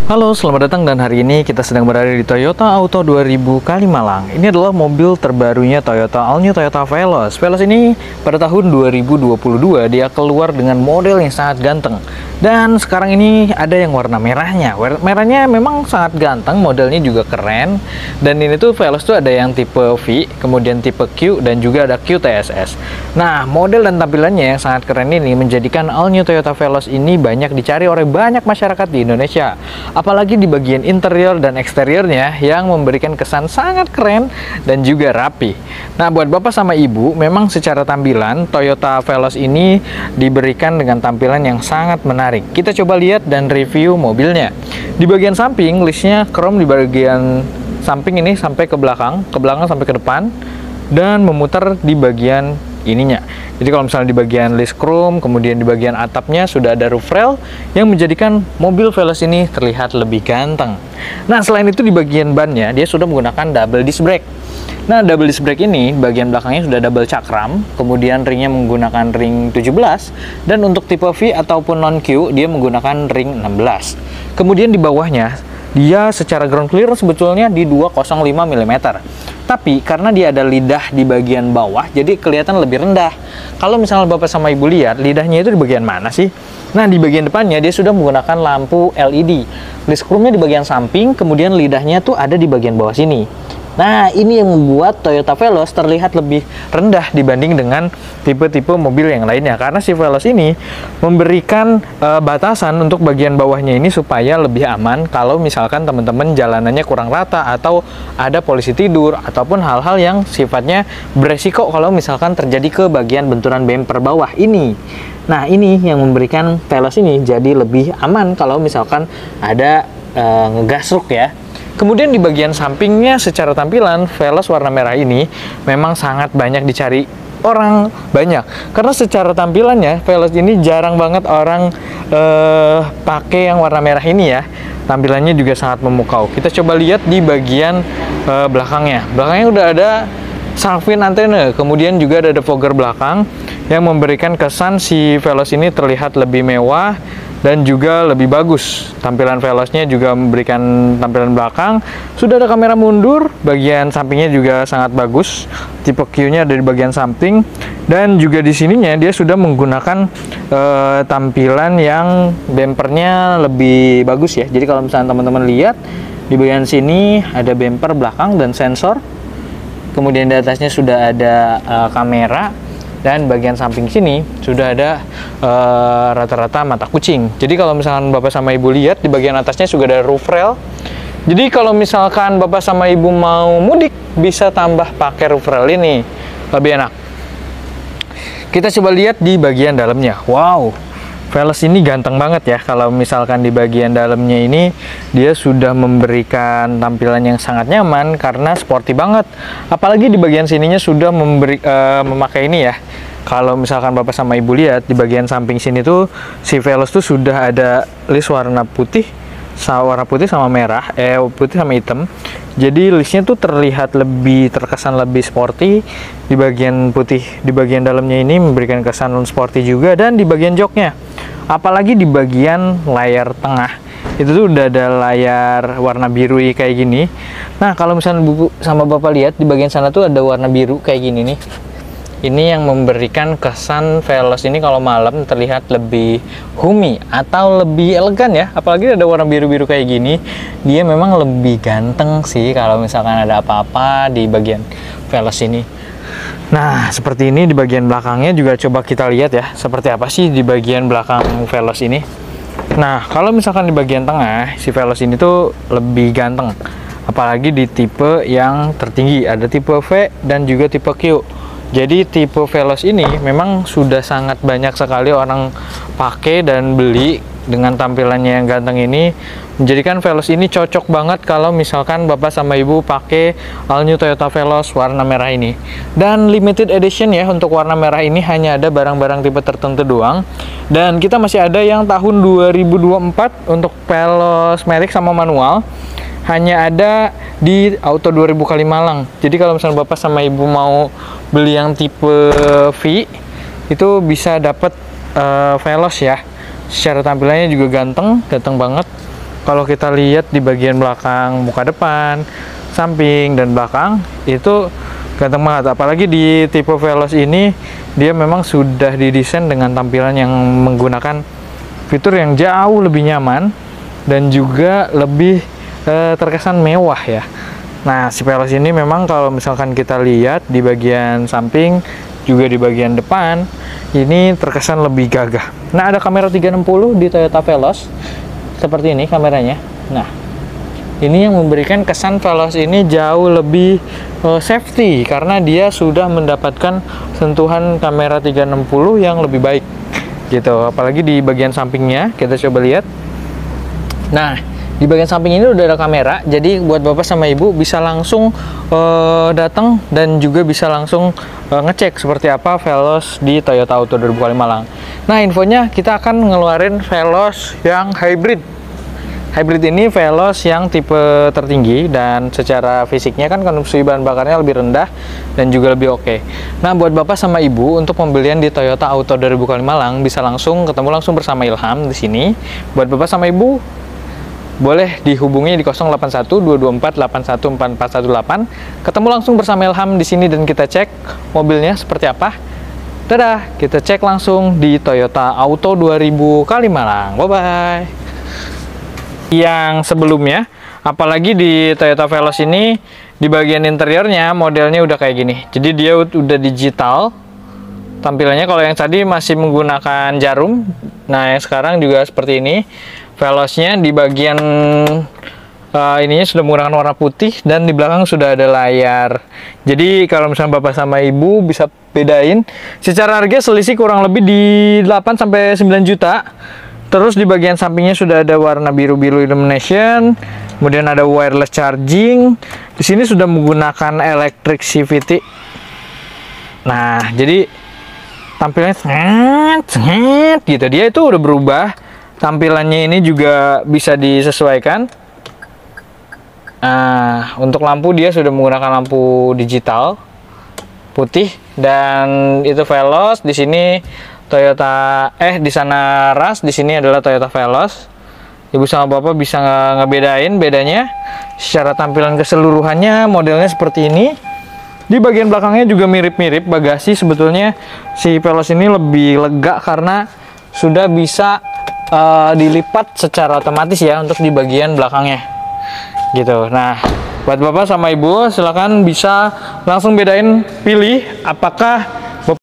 Halo, selamat datang dan hari ini kita sedang berada di Toyota Auto 2000 Kalimalang. Ini adalah mobil terbarunya Toyota, all new Toyota Veloz. Veloz ini pada tahun 2022 dia keluar dengan model yang sangat ganteng. Dan sekarang ini ada yang warna merahnya. Merahnya memang sangat ganteng, modelnya juga keren. Dan ini tuh Veloz tuh ada yang tipe V, kemudian tipe Q, dan juga ada QTSS. Nah, model dan tampilannya yang sangat keren ini menjadikan all new Toyota Veloz ini banyak dicari oleh banyak masyarakat di Indonesia. Apalagi di bagian interior dan eksteriornya yang memberikan kesan sangat keren dan juga rapi. Nah, buat bapak sama ibu, memang secara tampilan Toyota Veloz ini diberikan dengan tampilan yang sangat menarik. Kita coba lihat dan review mobilnya. Di bagian samping, listnya chrome di bagian samping ini sampai ke belakang sampai ke depan, dan memutar di bagian ininya. Jadi kalau misalnya di bagian list chrome, kemudian di bagian atapnya sudah ada roof rail yang menjadikan mobil Veloz ini terlihat lebih ganteng. Nah, selain itu di bagian bannya dia sudah menggunakan double disc brake. Nah, double disc brake ini bagian belakangnya sudah double cakram, kemudian ringnya menggunakan ring 17, dan untuk tipe V ataupun non-Q dia menggunakan ring 16. Kemudian di bawahnya dia secara ground clearance sebetulnya di 205 mm. Tapi karena dia ada lidah di bagian bawah, jadi kelihatan lebih rendah. Kalau misalnya bapak sama ibu lihat, lidahnya itu di bagian mana sih? Nah, di bagian depannya dia sudah menggunakan lampu LED. List chrome-nya di bagian samping, kemudian lidahnya tuh ada di bagian bawah sini. Nah, ini yang membuat Toyota Veloz terlihat lebih rendah dibanding dengan tipe-tipe mobil yang lainnya. Karena si Veloz ini memberikan batasan untuk bagian bawahnya ini supaya lebih aman kalau misalkan teman-teman jalanannya kurang rata atau ada polisi tidur ataupun hal-hal yang sifatnya beresiko kalau misalkan terjadi ke bagian benturan bumper bawah ini. Nah, ini yang memberikan Veloz ini jadi lebih aman kalau misalkan ada ngegasruk ya. Kemudian di bagian sampingnya secara tampilan Veloz warna merah ini memang sangat banyak dicari orang banyak, karena secara tampilannya Veloz ini jarang banget orang pakai yang warna merah ini ya. Tampilannya juga sangat memukau. Kita coba lihat di bagian belakangnya udah ada salvin antena, kemudian juga ada defogger belakang yang memberikan kesan si Veloz ini terlihat lebih mewah dan juga lebih bagus. Tampilan Veloznya juga memberikan tampilan belakang. Sudah ada kamera mundur, bagian sampingnya juga sangat bagus. Tipe Q-nya ada di bagian samping, dan juga di sininya dia sudah menggunakan tampilan yang bumpernya lebih bagus ya. Jadi kalau misalnya teman-teman lihat di bagian sini ada bumper belakang dan sensor. Kemudian di atasnya sudah ada kamera, dan bagian samping sini sudah ada rata-rata mata kucing. Jadi kalau misalkan bapak sama ibu lihat di bagian atasnya juga ada roof rail. Jadi kalau misalkan bapak sama ibu mau mudik bisa tambah pakai roof rail ini, lebih enak. Kita coba lihat di bagian dalamnya. Wow, Veloz ini ganteng banget ya. Kalau misalkan di bagian dalamnya ini dia sudah memberikan tampilan yang sangat nyaman karena sporty banget. Apalagi di bagian sininya sudah memakai ini ya. Kalau misalkan bapak sama ibu lihat di bagian samping sini tuh si Veloz tuh sudah ada list warna putih sama merah, putih sama hitam. Jadi listnya tuh terlihat lebih terkesan lebih sporty. Di bagian putih di bagian dalamnya ini memberikan kesan sporty juga, dan di bagian joknya, apalagi di bagian layar tengah itu tuh udah ada layar warna biru kayak gini. Nah, kalau misalnya bu sama bapak lihat di bagian sana tuh ada warna biru kayak gini nih. Ini yang memberikan kesan Veloz ini kalau malam terlihat lebih homey atau lebih elegan ya. Apalagi ada warna biru-biru kayak gini, dia memang lebih ganteng sih kalau misalkan ada apa-apa di bagian Veloz ini. Nah, seperti ini di bagian belakangnya juga coba kita lihat ya, seperti apa sih di bagian belakang Veloz ini. Nah, kalau misalkan di bagian tengah, si Veloz ini tuh lebih ganteng. Apalagi di tipe yang tertinggi, ada tipe V dan juga tipe Q. Jadi tipe Veloz ini memang sudah sangat banyak sekali orang pakai dan beli. Dengan tampilannya yang ganteng ini menjadikan Veloz ini cocok banget kalau misalkan bapak sama ibu pakai all new Toyota Veloz warna merah ini. Dan limited edition ya, untuk warna merah ini hanya ada barang-barang tipe tertentu doang. Dan kita masih ada yang tahun 2024 untuk Veloz Matic sama manual, hanya ada di Auto 2000 Kalimalang. Jadi kalau misalnya bapak sama ibu mau beli yang tipe V itu bisa dapat Veloz ya. Secara tampilannya juga ganteng banget. kalau kita lihat di bagian belakang, muka depan, samping, dan belakang itu ganteng banget. Apalagi di tipe Veloz ini dia memang sudah didesain dengan tampilan yang menggunakan fitur yang jauh lebih nyaman dan juga lebih terkesan mewah ya. Nah, si Veloz ini memang kalau misalkan kita lihat di bagian samping juga di bagian depan ini terkesan lebih gagah. Nah, ada kamera 360 di Toyota Veloz seperti ini kameranya. Nah, ini yang memberikan kesan Veloz ini jauh lebih safety karena dia sudah mendapatkan sentuhan kamera 360 yang lebih baik gitu. Apalagi di bagian sampingnya, kita coba lihat. Nah, di bagian samping ini udah ada kamera, jadi buat bapak sama ibu bisa langsung datang dan juga bisa langsung ngecek seperti apa Veloz di Toyota Auto 2005 Malang. Nah, infonya kita akan ngeluarin Veloz yang hybrid. Hybrid ini Veloz yang tipe tertinggi dan secara fisiknya kan konsumsi bahan bakarnya lebih rendah dan juga lebih oke. Nah, buat bapak sama ibu untuk pembelian di Toyota Auto 2005 Malang bisa langsung ketemu langsung bersama Ilham di sini. Buat bapak sama ibu boleh dihubungi di 081-224-81418. Ketemu langsung bersama Ilham di sini dan kita cek mobilnya seperti apa. Dadah, kita cek langsung di Toyota Auto 2000 Kalimalang. Bye bye. Yang sebelumnya, apalagi di Toyota Veloz ini di bagian interiornya modelnya udah kayak gini. Jadi dia udah digital. Tampilannya kalau yang tadi masih menggunakan jarum. Nah, yang sekarang juga seperti ini. Veloznya di bagian ininya sudah menggunakan warna putih dan di belakang sudah ada layar. Jadi kalau misalnya bapak sama ibu bisa bedain. Secara harga selisih kurang lebih di 8-9 juta. Terus di bagian sampingnya sudah ada warna biru-biru illumination. Kemudian ada wireless charging. Di sini sudah menggunakan electric CVT. Nah, jadi tampilannya sangat gitu. Dia itu udah berubah. Tampilannya ini juga bisa disesuaikan. Nah, untuk lampu dia sudah menggunakan lampu digital putih dan itu Veloz. Di sini Toyota di sana Rush, di sini adalah Toyota Veloz. Ibu sama bapak bisa ngebedain bedanya. Secara tampilan keseluruhannya modelnya seperti ini. Di bagian belakangnya juga mirip-mirip. Bagasi sebetulnya si Veloz ini lebih lega karena sudah bisa dilipat secara otomatis ya untuk di bagian belakangnya gitu. Nah, buat bapak sama ibu silakan bisa langsung bedain, pilih apakah